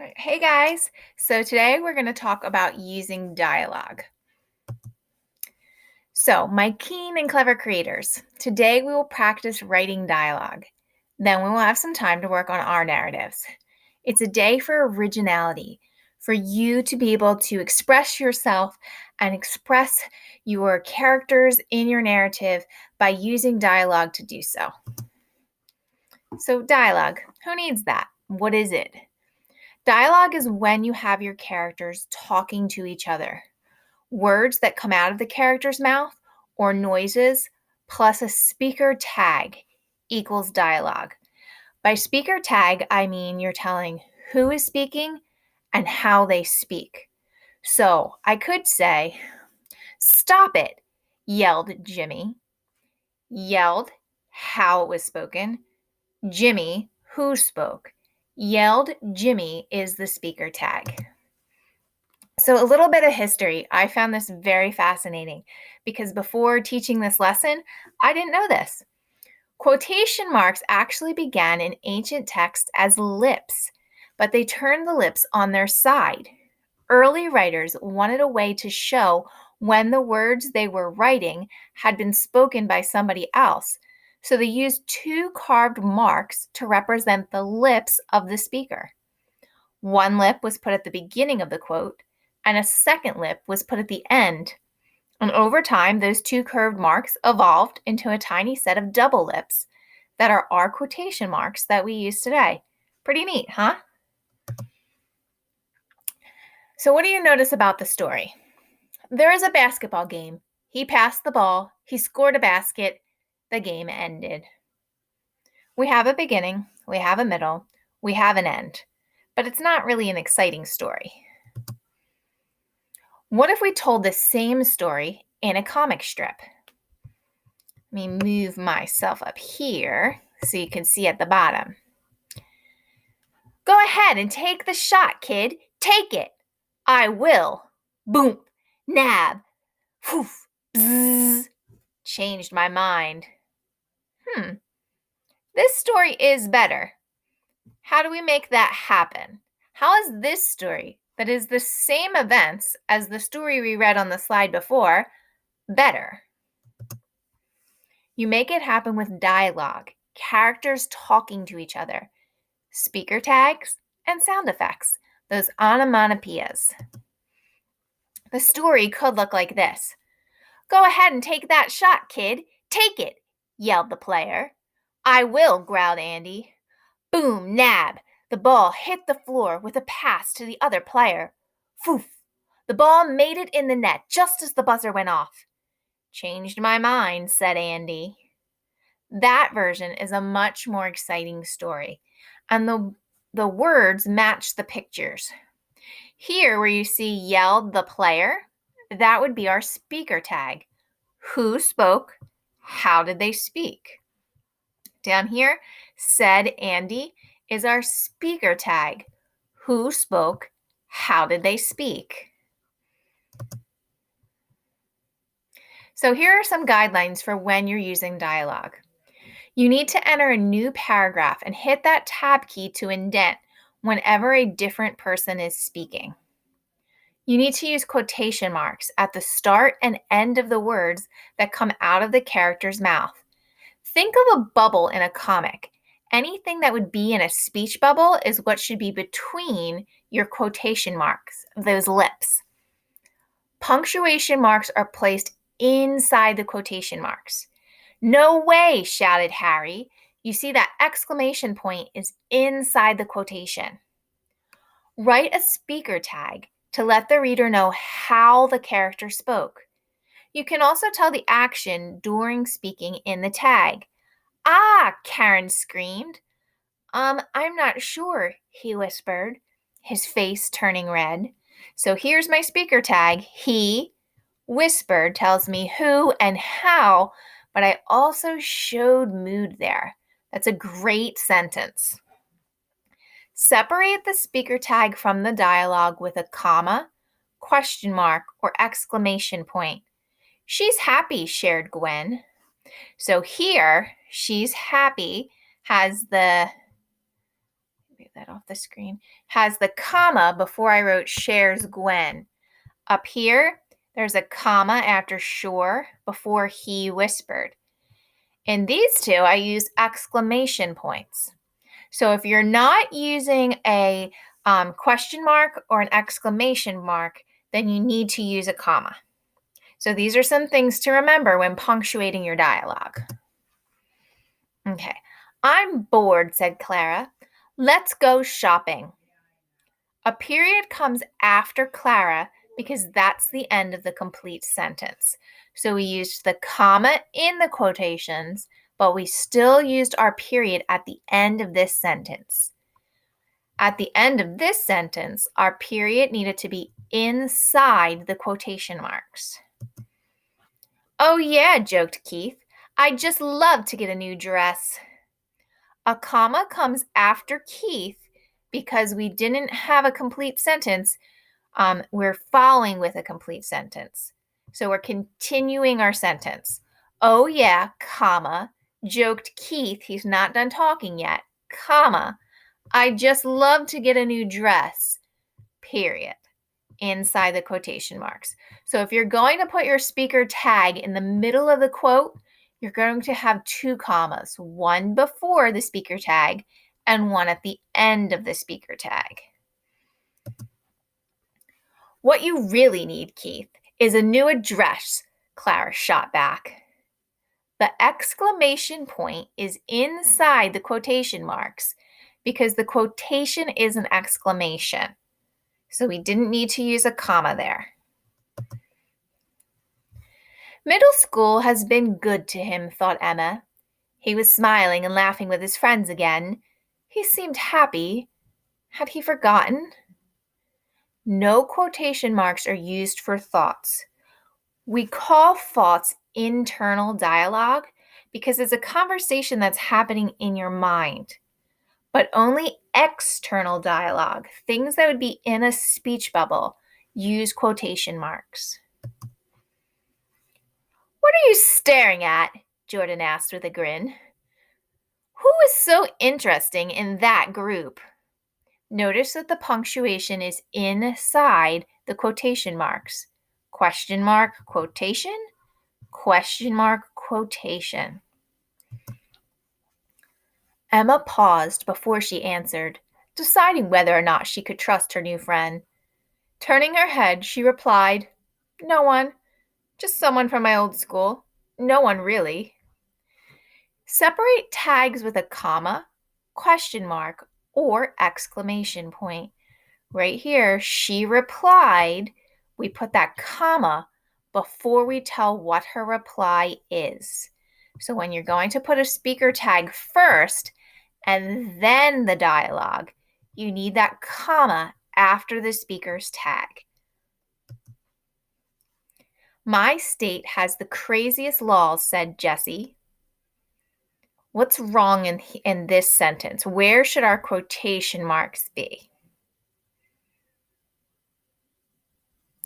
Right. Hey guys, so today we're going to talk about using dialogue. So, my keen and clever creators, today we will practice writing dialogue. Then we will have some time to work on our narratives. It's a day for originality, for you to be able to express yourself and express your characters in your narrative by using dialogue to do so. So, dialogue, who needs that? What is it? Dialogue is when you have your characters talking to each other. Words that come out of the character's mouth or noises plus a speaker tag equals dialogue. By speaker tag, I mean you're telling who is speaking and how they speak. So I could say, "Stop it," yelled Jimmy. Yelled how it was spoken. Jimmy, who spoke. Yelled Jimmy is the speaker tag. So, a little bit of history. I found this very fascinating because before teaching this lesson, I didn't know this. Quotation marks actually began in ancient texts as lips, but they turned the lips on their side. Early writers wanted a way to show when the words they were writing had been spoken by somebody else. So they used two carved marks to represent the lips of the speaker. One lip was put at the beginning of the quote, and a second lip was put at the end. And over time, those two curved marks evolved into a tiny set of double lips that are our quotation marks that we use today. Pretty neat, huh? So, what do you notice about the story? There is a basketball game. He passed the ball, he scored a basket, the game ended. We have a beginning, we have a middle, we have an end, but it's not really an exciting story. What if we told the same story in a comic strip? Let me move myself up here so you can see at the bottom. Go ahead and take the shot, kid. Take it. I will. Boom. Nab. Poof. Bzzz. Changed my mind. This story is better. How do we make that happen? How is this story, that is the same events as the story we read on the slide before, better? You make it happen with dialogue, characters talking to each other, speaker tags, and sound effects, those onomatopoeias. The story could look like this. Go ahead and take that shot, kid. Take it, yelled the player. I will, growled Andy. Boom, nab. The ball hit the floor with a pass to the other player. Foof. The ball made it in the net just as the buzzer went off. Changed my mind, said Andy. That version is a much more exciting story, and the words match the pictures. Here, where you see yelled the player, that would be our speaker tag. Who spoke? How did they speak? Down here, said Andy is our speaker tag. Who spoke? How did they speak? So here are some guidelines for when you're using dialogue. You need to enter a new paragraph and hit that tab key to indent whenever a different person is speaking. You need to use quotation marks at the start and end of the words that come out of the character's mouth. Think of a bubble in a comic. Anything that would be in a speech bubble is what should be between your quotation marks, those lips. Punctuation marks are placed inside the quotation marks. No way, shouted Harry. You see that exclamation point is inside the quotation. Write a speaker tag to let the reader know how the character spoke. You can also tell the action during speaking in the tag. Ah, Karen screamed. I'm not sure, he whispered, his face turning red. So here's my speaker tag. He whispered tells me who and how, but I also showed mood there. That's a great sentence. Separate the speaker tag from the dialogue with a comma, question mark, or exclamation point. She's happy, shared Gwen. So here, she's happy has the that off the screen, has the comma before I wrote shares Gwen. Up here, there's a comma after sure before he whispered. In these two, I use exclamation points. So if you're not using a question mark or an exclamation mark, then you need to use a comma. So these are some things to remember when punctuating your dialogue. Okay, I'm bored, said Clara. Let's go shopping. A period comes after Clara because that's the end of the complete sentence. So we used the comma in the quotations, but we still used our period at the end of this sentence. At the end of this sentence, our period needed to be inside the quotation marks. Oh yeah, joked Keith. I'd just love to get a new dress. A comma comes after Keith because we didn't have a complete sentence. We're following with a complete sentence. So we're continuing our sentence. Oh yeah, comma, joked Keith. He's not done talking yet, comma. I'd just love to get a new dress, period, inside the quotation marks. So if you're going to put your speaker tag in the middle of the quote, you're going to have two commas, one before the speaker tag and one at the end of the speaker tag. What you really need, Keith, is a new address, Clara shot back. The exclamation point is inside the quotation marks because the quotation is an exclamation. So we didn't need to use a comma there. Middle school has been good to him, thought Emma. He was smiling and laughing with his friends again. He seemed happy. Had he forgotten? No quotation marks are used for thoughts. We call thoughts internal dialogue because it's a conversation that's happening in your mind. But only external dialogue, things that would be in a speech bubble, use quotation marks. What are you staring at? Jordan asked with a grin. Who is so interesting in that group? Notice that the punctuation is inside the quotation marks. Question mark, quotation, question mark, quotation. Emma paused before she answered, deciding whether or not she could trust her new friend. Turning her head, she replied, No one. Just someone from my old school. No one really. Separate tags with a comma, question mark, or exclamation point. Right here, she replied. We put that comma before we tell what her reply is. So when you're going to put a speaker tag first and then the dialogue, you need that comma after the speaker's tag. My state has the craziest laws, said Jessie. What's wrong in this sentence? Where should our quotation marks be?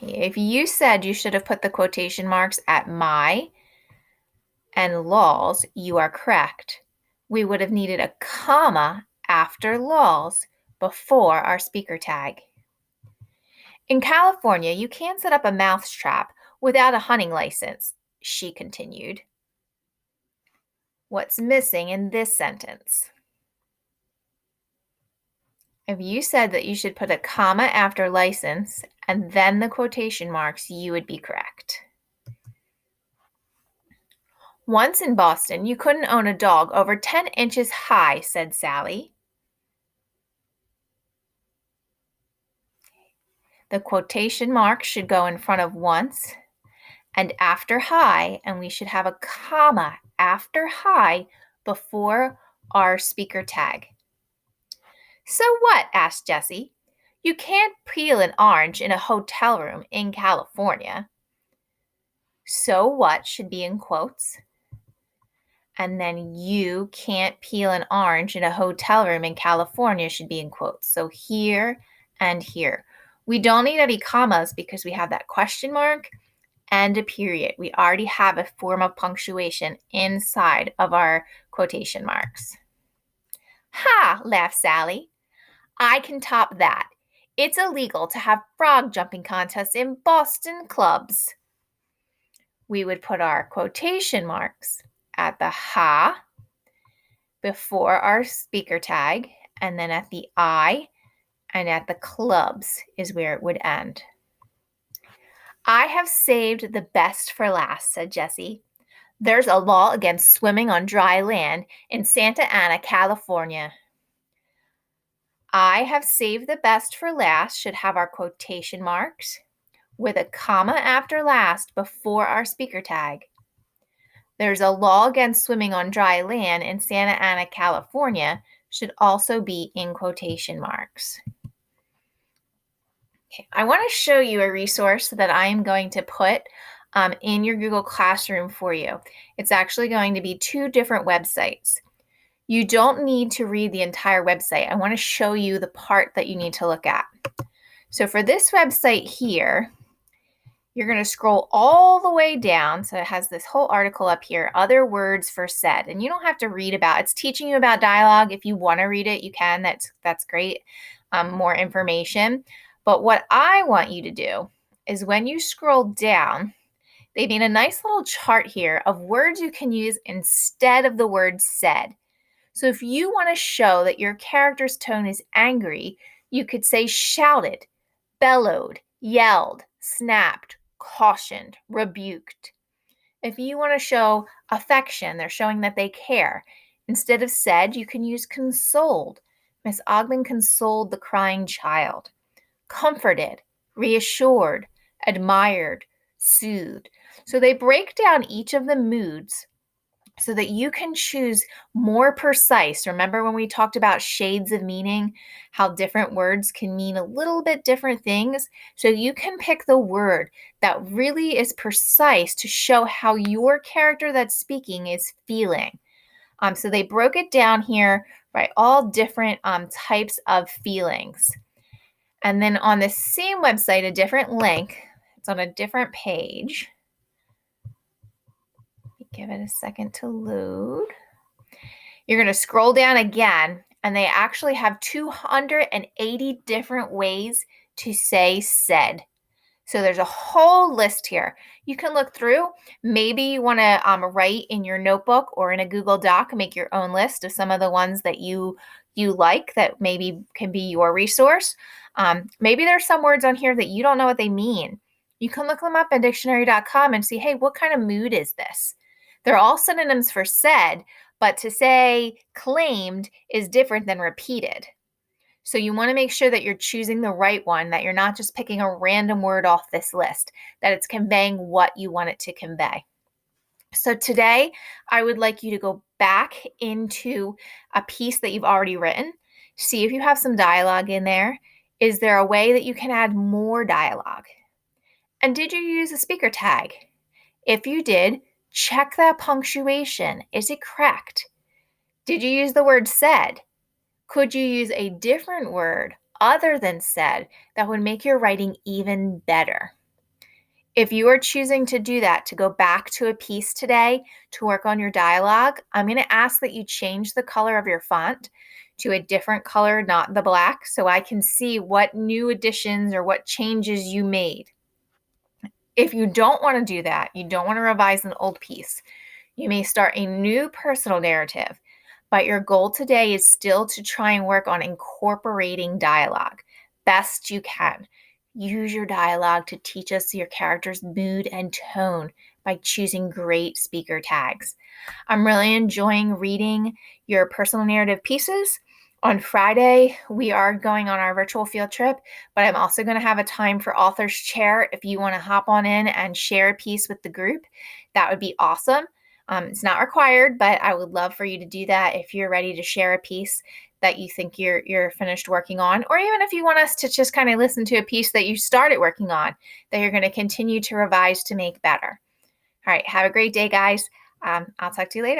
If you said you should have put the quotation marks at my and laws, you are correct. We would have needed a comma after laws before our speaker tag. In California, you can't set up a mousetrap without a hunting license, she continued. What's missing in this sentence? If you said that you should put a comma after license and then the quotation marks, you would be correct. Once in Boston, you couldn't own a dog over 10 inches high, said Sally. The quotation mark should go in front of once and after high, and we should have a comma after high before our speaker tag. So what? Asked Jessie. You can't peel an orange in a hotel room in California. So what should be in quotes. And then you can't peel an orange in a hotel room in California should be in quotes. So here and here. We don't need any commas because we have that question mark and a period. We already have a form of punctuation inside of our quotation marks. Ha, laughed Sally. I can top that. It's illegal to have frog jumping contests in Boston clubs. We would put our quotation marks at the ha before our speaker tag, and then at the I and at the clubs is where it would end. I have saved the best for last, said Jessie. There's a law against swimming on dry land in Santa Ana, California. I have saved the best for last should have our quotation marks with a comma after last before our speaker tag. There's a law against swimming on dry land in Santa Ana, California should also be in quotation marks. Okay, I want to show you a resource that I am going to put in your Google Classroom for you. It's actually going to be 2 different websites. You don't need to read the entire website. I want to show you the part that you need to look at. So for this website here, you're going to scroll all the way down. So it has this whole article up here, other words for said. And you don't have to read about, it's teaching you about dialogue. If you want to read it, you can. That's great. More information. But what I want you to do is when you scroll down, they made a nice little chart here of words you can use instead of the word said. So if you want to show that your character's tone is angry, you could say shouted, bellowed, yelled, snapped, cautioned, rebuked. If you want to show affection, they're showing that they care. Instead of said, you can use consoled. Miss Ogden consoled the crying child. Comforted, reassured, admired, soothed. So they break down each of the moods so that you can choose more precise. Remember when we talked about shades of meaning, how different words can mean a little bit different things? So you can pick the word that really is precise to show how your character that's speaking is feeling. So they broke it down here by all different types of feelings. And then on the same website, a different link, it's on a different page. Give it a second to load. You're going to scroll down again, and they actually have 280 different ways to say said. So there's a whole list here. You can look through. Maybe you want to write in your notebook or in a Google Doc, make your own list of some of the ones that you like that maybe can be your resource. Maybe there's some words on here that you don't know what they mean. You can look them up in dictionary.com and see, hey, what kind of mood is this? They're all synonyms for said, but to say claimed is different than repeated. So you want to make sure that you're choosing the right one, that you're not just picking a random word off this list, that it's conveying what you want it to convey. So today, I would like you to go back into a piece that you've already written, see if you have some dialogue in there. Is there a way that you can add more dialogue? And did you use a speaker tag? If you did, check that punctuation. Is it correct? Did you use the word said? Could you use a different word other than said that would make your writing even better? If you are choosing to do that, to go back to a piece today to work on your dialogue, I'm going to ask that you change the color of your font to a different color, not the black, so I can see what new additions or what changes you made. If you don't want to do that, you don't want to revise an old piece, you may start a new personal narrative, but your goal today is still to try and work on incorporating dialogue best you can. Use your dialogue to teach us your character's mood and tone by choosing great speaker tags. I'm really enjoying reading your personal narrative pieces. On Friday, we are going on our virtual field trip, but I'm also going to have a time for Author's Chair. If you want to hop on in and share a piece with the group, that would be awesome. It's not required, but I would love for you to do that if you're ready to share a piece that you think you're finished working on, or even if you want us to just kind of listen to a piece that you started working on that you're going to continue to revise to make better. All right, have a great day, guys. I'll talk to you later.